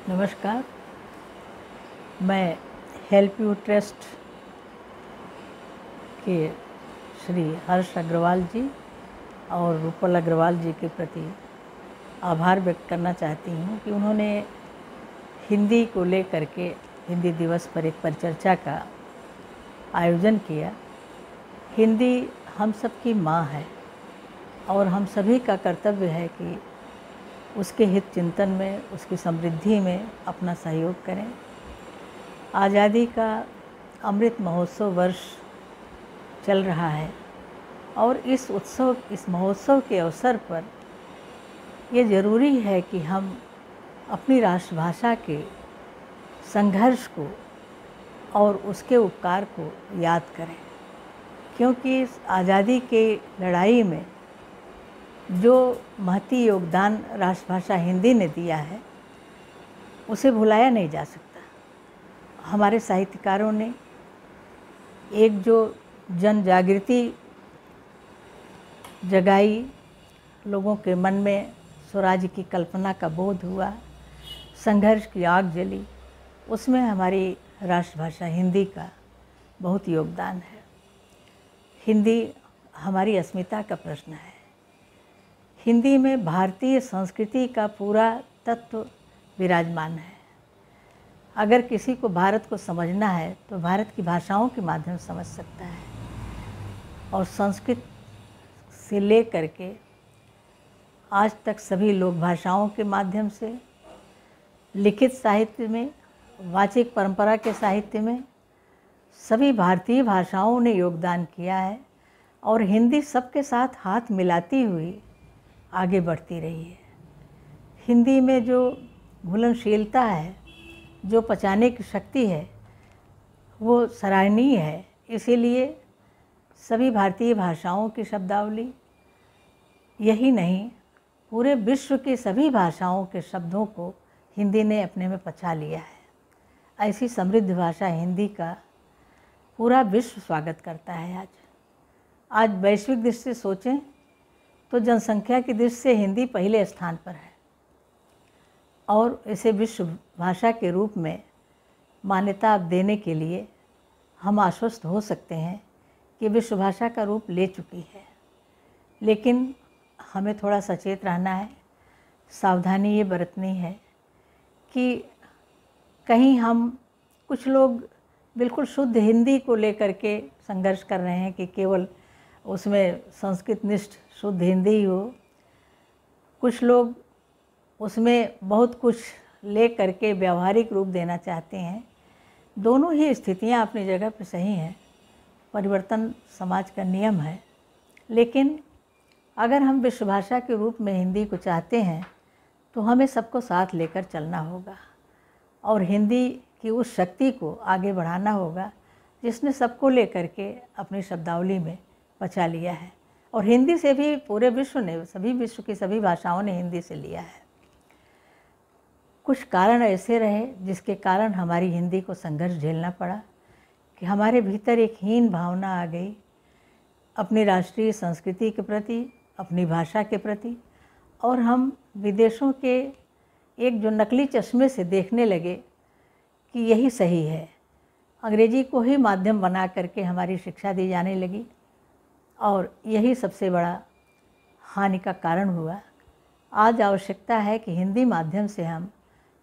नमस्कार। मैं help you trust के श्री हर्ष अग्रवाल जी और रूपल अग्रवाल जी के प्रति आभार व्यक्त करना चाहती हूँ कि उन्होंने हिंदी को लेकर के हिंदी दिवस पर एक परिचर्चा का आयोजन किया। हिंदी हम सब की माँ है और हम सभी का कर्तव्य है कि उसके हित चिंतन में, उसकी समृद्धि में अपना सहयोग करें। आज़ादी का अमृत महोत्सव वर्ष चल रहा है और इस महोत्सव के अवसर पर ये ज़रूरी है कि हम अपनी राष्ट्रभाषा के संघर्ष को और उसके उपकार को याद करें, क्योंकि इस आज़ादी के लड़ाई में जो महती योगदान राष्ट्रभाषा हिंदी ने दिया है उसे भुलाया नहीं जा सकता। हमारे साहित्यकारों ने एक जो जन जागृति जगाई, लोगों के मन में स्वराज्य की कल्पना का बोध हुआ, संघर्ष की आग जली, उसमें हमारी राष्ट्रभाषा हिंदी का बहुत योगदान है। हिंदी हमारी अस्मिता का प्रश्न है। हिंदी में भारतीय संस्कृति का पूरा तत्व विराजमान है। अगर किसी को भारत को समझना है तो भारत की भाषाओं के माध्यम से समझ सकता है, और संस्कृत से ले करके आज तक सभी लोक भाषाओं के माध्यम से, लिखित साहित्य में, वाचिक परंपरा के साहित्य में सभी भारतीय भाषाओं ने योगदान किया है और हिंदी सबके साथ हाथ मिलाती हुई आगे बढ़ती रही है। हिंदी में जो घुलनशीलता है, जो पचाने की शक्ति है, वो सराहनीय है। इसीलिए सभी भारतीय भाषाओं की शब्दावली, यही नहीं पूरे विश्व की सभी भाषाओं के शब्दों को हिंदी ने अपने में पचा लिया है। ऐसी समृद्ध भाषा हिंदी का पूरा विश्व स्वागत करता है। आज वैश्विक दृष्टि से सोचें तो जनसंख्या की दृष्टि से हिंदी पहले स्थान पर है और इसे विश्व भाषा के रूप में मान्यता देने के लिए हम आश्वस्त हो सकते हैं कि विश्व भाषा का रूप ले चुकी है। लेकिन हमें थोड़ा सचेत रहना है, सावधानी ये बरतनी है कि कहीं हम, कुछ लोग बिल्कुल शुद्ध हिंदी को लेकर के संघर्ष कर रहे हैं कि केवल उसमें संस्कृत निष्ठ शुद्ध हिंदी ही हो। कुछ लोग उसमें बहुत कुछ ले करके व्यावहारिक रूप देना चाहते हैं। दोनों ही स्थितियां अपनी जगह पर सही हैं, परिवर्तन समाज का नियम है। लेकिन अगर हम विश्व भाषा के रूप में हिंदी को चाहते हैं तो हमें सबको साथ लेकर चलना होगा और हिंदी की उस शक्ति को आगे बढ़ाना होगा जिसने सबको लेकर के अपनी शब्दावली में पचा लिया है। और हिंदी से भी पूरे विश्व ने, सभी विश्व की सभी भाषाओं ने हिंदी से लिया है। कुछ कारण ऐसे रहे जिसके कारण हमारी हिंदी को संघर्ष झेलना पड़ा कि हमारे भीतर एक हीन भावना आ गई अपनी राष्ट्रीय संस्कृति के प्रति, अपनी भाषा के प्रति, और हम विदेशों के एक जो नकली चश्मे से देखने लगे कि यही सही है। अंग्रेजी को ही माध्यम बना करके हमारी शिक्षा दी जाने लगी और यही सबसे बड़ा हानि का कारण हुआ। आज आवश्यकता है कि हिंदी माध्यम से हम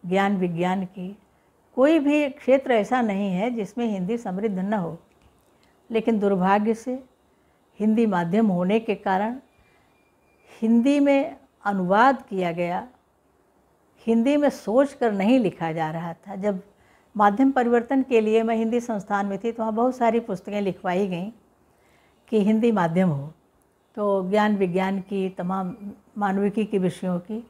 ज्ञान विज्ञान की, कोई भी क्षेत्र ऐसा नहीं है जिसमें हिंदी समृद्ध न हो, लेकिन दुर्भाग्य से हिंदी माध्यम होने के कारण हिंदी में अनुवाद किया गया, हिंदी में सोच कर नहीं लिखा जा रहा था। जब माध्यम परिवर्तन के लिए मैं हिंदी संस्थान में थी तो वहाँ बहुत सारी पुस्तकें लिखवाई गईं कि हिंदी माध्यम हो, तो ज्ञान विज्ञान की, तमाम मानविकी के विषयों की।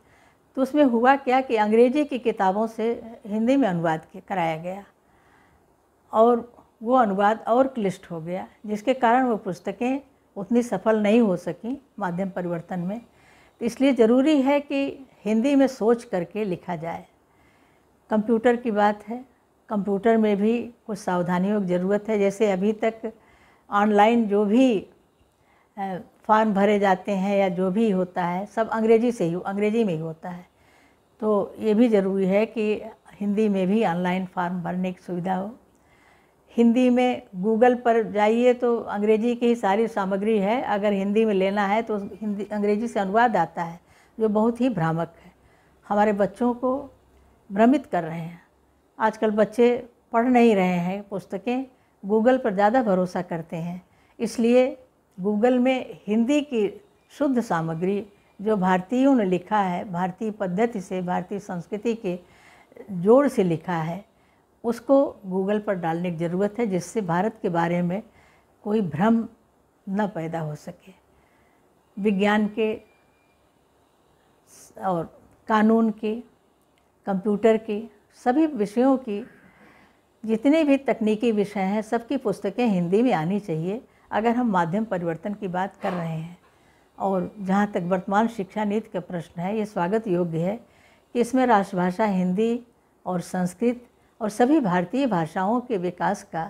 तो उसमें हुआ क्या कि अंग्रेजी की किताबों से हिंदी में अनुवाद कराया गया और वो अनुवाद और क्लिष्ट हो गया, जिसके कारण वो पुस्तकें उतनी सफल नहीं हो सकीं माध्यम परिवर्तन में। तो इसलिए ज़रूरी है कि हिंदी में सोच करके लिखा जाए। कंप्यूटर की बात है, कंप्यूटर में भी कुछ सावधानियों की ज़रूरत है। जैसे अभी तक ऑनलाइन जो भी फॉर्म भरे जाते हैं या जो भी होता है सब अंग्रेजी में ही होता है। तो ये भी ज़रूरी है कि हिंदी में भी ऑनलाइन फॉर्म भरने की सुविधा हो। हिंदी में गूगल पर जाइए तो अंग्रेजी की ही सारी सामग्री है, अगर हिंदी में लेना है तो हिंदी अंग्रेजी से अनुवाद आता है, जो बहुत ही भ्रामक है, हमारे बच्चों को भ्रमित कर रहे हैं। आजकल बच्चे पढ़ नहीं रहे हैं पुस्तकें, गूगल पर ज़्यादा भरोसा करते हैं। इसलिए गूगल में हिंदी की शुद्ध सामग्री जो भारतीयों ने लिखा है, भारतीय पद्धति से, भारतीय संस्कृति के जोड़ से लिखा है, उसको गूगल पर डालने की ज़रूरत है, जिससे भारत के बारे में कोई भ्रम न पैदा हो सके। विज्ञान के और कानून के, कंप्यूटर के, सभी विषयों की जितने भी तकनीकी विषय हैं, सबकी पुस्तकें हिंदी में आनी चाहिए अगर हम माध्यम परिवर्तन की बात कर रहे हैं। और जहाँ तक वर्तमान शिक्षा नीति का प्रश्न है, ये स्वागत योग्य है कि इसमें राष्ट्रभाषा हिंदी और संस्कृत और सभी भारतीय भाषाओं के विकास का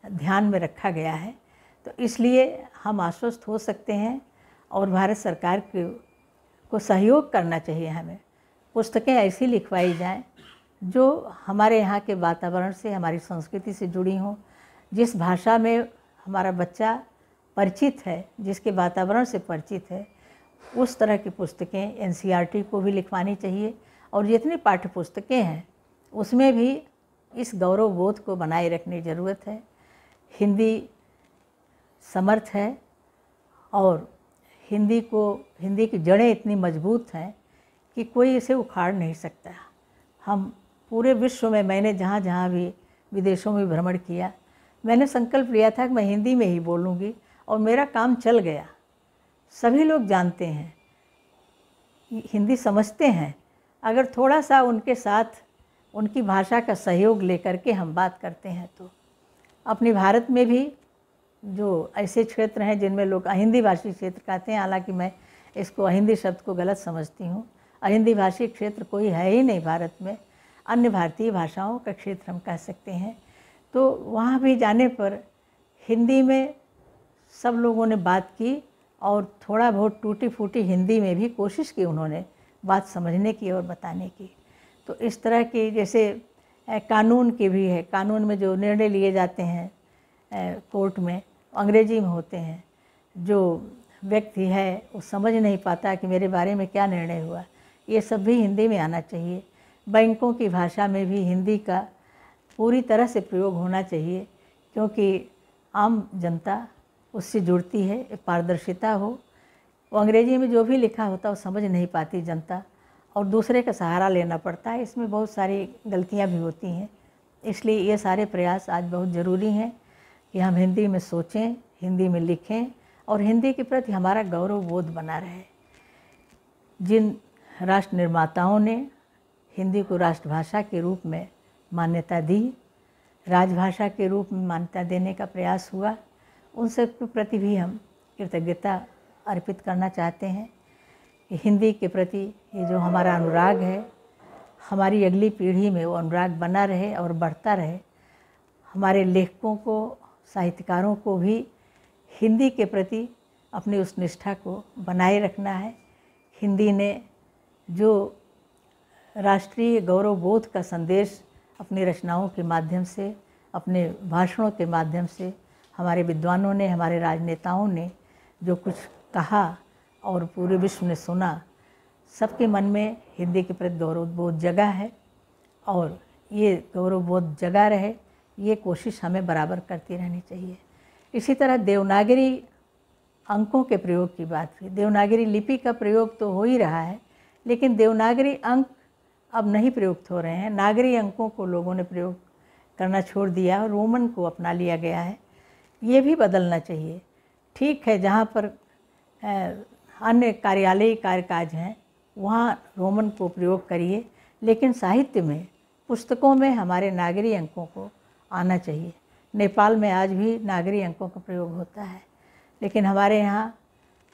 ध्यान में रखा गया है। तो इसलिए हम आश्वस्त हो सकते हैं और भारत सरकार को सहयोग करना चाहिए। हमें पुस्तकें ऐसी लिखवाई जाएं जो हमारे यहाँ के वातावरण से, हमारी संस्कृति से जुड़ी हों, जिस भाषा में हमारा बच्चा परिचित है, जिसके वातावरण से परिचित है, उस तरह की पुस्तकें एनसीईआरटी को भी लिखवानी चाहिए। और जितनी पाठ्य पुस्तकें हैं उसमें भी इस गौरव बोध को बनाए रखने की ज़रूरत है। हिंदी समर्थ है और हिंदी की जड़ें इतनी मजबूत हैं कि कोई इसे उखाड़ नहीं सकता। हम पूरे विश्व में, मैंने जहाँ जहाँ भी विदेशों में भ्रमण किया, मैंने संकल्प लिया था कि मैं हिंदी में ही बोलूँगी और मेरा काम चल गया। सभी लोग जानते हैं, हिंदी समझते हैं। अगर थोड़ा सा उनके साथ उनकी भाषा का सहयोग लेकर के हम बात करते हैं तो अपने भारत में भी जो ऐसे क्षेत्र हैं जिनमें लोग अहिंदी भाषी क्षेत्र कहते हैं, हालांकि मैं इसको अहिंदी शब्द को गलत समझती हूँ। अहिंदी भाषी क्षेत्र कोई है ही नहीं भारत में, अन्य भारतीय भाषाओं का क्षेत्र हम कह सकते हैं। तो वहाँ भी जाने पर हिंदी में सब लोगों ने बात की और थोड़ा बहुत टूटी फूटी हिंदी में भी कोशिश की उन्होंने बात समझने की और बताने की। तो इस तरह की, जैसे कानून के भी है, कानून में जो निर्णय लिए जाते हैं कोर्ट में, अंग्रेजी में होते हैं। जो व्यक्ति है वो समझ नहीं पाता कि मेरे बारे में क्या निर्णय हुआ, ये सब भी हिंदी में आना चाहिए। बैंकों की भाषा में भी हिंदी का पूरी तरह से प्रयोग होना चाहिए, क्योंकि आम जनता उससे जुड़ती है, पारदर्शिता हो। वो अंग्रेजी में जो भी लिखा होता है वो समझ नहीं पाती जनता और दूसरे का सहारा लेना पड़ता है। इसमें बहुत सारी गलतियां भी होती हैं। इसलिए ये सारे प्रयास आज बहुत ज़रूरी हैं कि हम हिंदी में सोचें, हिंदी में लिखें और हिंदी के प्रति हमारा गौरव बोध बना रहे। जिन राष्ट्र निर्माताओं ने हिंदी को राष्ट्रभाषा के रूप में मान्यता दी, राजभाषा के रूप में मान्यता देने का प्रयास हुआ, उन सब के प्रति भी हम कृतज्ञता अर्पित करना चाहते हैं कि हिंदी के प्रति ये जो हमारा अनुराग है, हमारी अगली पीढ़ी में वो अनुराग बना रहे और बढ़ता रहे। हमारे लेखकों को, साहित्यकारों को भी हिंदी के प्रति अपनी उस निष्ठा को बनाए रखना है। हिंदी ने जो राष्ट्रीय गौरव बोध का संदेश अपनी रचनाओं के माध्यम से, अपने भाषणों के माध्यम से हमारे विद्वानों ने, हमारे राजनेताओं ने जो कुछ कहा और पूरे विश्व ने सुना, सबके मन में हिंदी के प्रति गौरव बोध जगा है और ये गौरव बोध जगा रहे, ये कोशिश हमें बराबर करती रहनी चाहिए। इसी तरह देवनागरी अंकों के प्रयोग की बात हुई। देवनागरी लिपि का प्रयोग तो हो ही रहा है, लेकिन देवनागरी अंक अब नहीं प्रयुक्त हो रहे हैं। नागरी अंकों को लोगों ने प्रयोग करना छोड़ दिया और रोमन को अपना लिया गया है। ये भी बदलना चाहिए। ठीक है, जहाँ पर अन्य कार्यालयी कार्यकाज हैं वहाँ रोमन को प्रयोग करिए, लेकिन साहित्य में, पुस्तकों में हमारे नागरी अंकों को आना चाहिए। नेपाल में आज भी नागरी अंकों का प्रयोग होता है, लेकिन हमारे यहाँ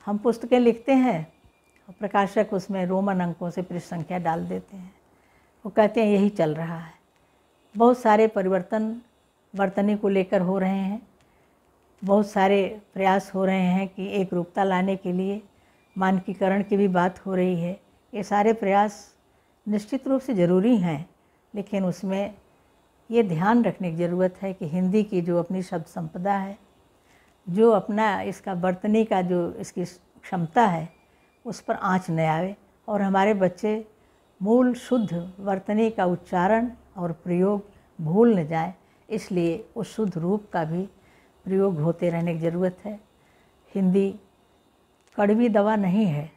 हम पुस्तकें लिखते हैं, प्रकाशक उसमें रोमन अंकों से पृष्ठ संख्या डाल देते हैं। वो कहते हैं यही चल रहा है। बहुत सारे परिवर्तन वर्तनी को लेकर हो रहे हैं, बहुत सारे प्रयास हो रहे हैं कि एक रूपता लाने के लिए मानकीकरण की भी बात हो रही है। ये सारे प्रयास निश्चित रूप से ज़रूरी हैं, लेकिन उसमें ये ध्यान रखने की ज़रूरत है कि हिंदी की जो अपनी शब्द संपदा है, जो अपना इसका बरतने का जो इसकी क्षमता है, उस पर आँच न आवे और हमारे बच्चे मूल शुद्ध वर्तनी का उच्चारण और प्रयोग भूल न जाए। इसलिए उस शुद्ध रूप का भी प्रयोग होते रहने की ज़रूरत है। हिंदी कड़वी दवा नहीं है,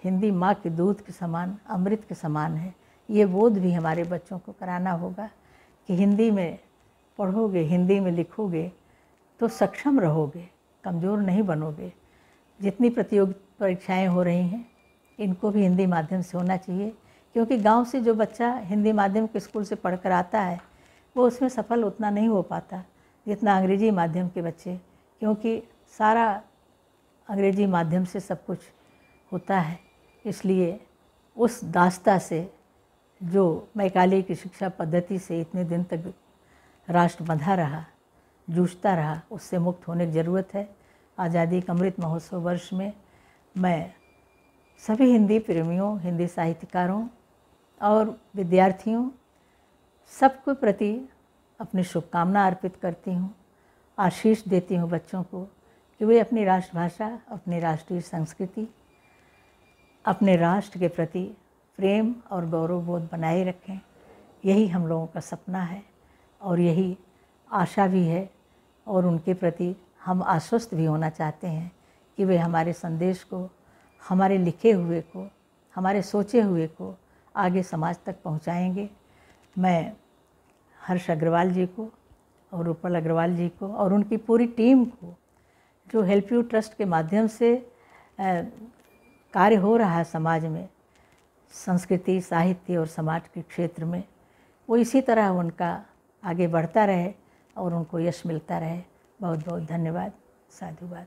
हिंदी माँ के दूध के समान, अमृत के समान है। ये बोध भी हमारे बच्चों को कराना होगा कि हिंदी में पढ़ोगे, हिंदी में लिखोगे तो सक्षम रहोगे, कमज़ोर नहीं बनोगे। जितनी प्रतियोगी परीक्षाएं हो रही हैं, इनको भी हिंदी माध्यम से होना चाहिए, क्योंकि गांव से जो बच्चा हिंदी माध्यम के स्कूल से पढ़कर आता है वो उसमें सफल उतना नहीं हो पाता जितना अंग्रेजी माध्यम के बच्चे, क्योंकि सारा अंग्रेजी माध्यम से सब कुछ होता है। इसलिए उस दास्ता से जो मैकाले की शिक्षा पद्धति से इतने दिन तक राष्ट्र बंधा रहा, जूझता रहा, उससे मुक्त होने की ज़रूरत है। आज़ादी का अमृत महोत्सव वर्ष में मैं सभी हिंदी प्रेमियों, हिंदी साहित्यकारों और विद्यार्थियों सबके प्रति अपनी शुभकामना अर्पित करती हूँ। आशीष देती हूँ बच्चों को कि वे अपनी राष्ट्रभाषा, अपनी राष्ट्रीय संस्कृति, अपने राष्ट्र के प्रति प्रेम और गौरव बोध बनाए रखें। यही हम लोगों का सपना है और यही आशा भी है, और उनके प्रति हम आश्वस्त भी होना चाहते हैं कि वे हमारे संदेश को, हमारे लिखे हुए को, हमारे सोचे हुए को आगे समाज तक पहुंचाएंगे। मैं हर्ष अग्रवाल जी को और रूपल अग्रवाल जी को और उनकी पूरी टीम को, जो हेल्प यू ट्रस्ट के माध्यम से कार्य हो रहा है समाज में, संस्कृति, साहित्य और समाज के क्षेत्र में, वो इसी तरह उनका आगे बढ़ता रहे और उनको यश मिलता रहे। बहुत बहुत धन्यवाद। साधुवाद।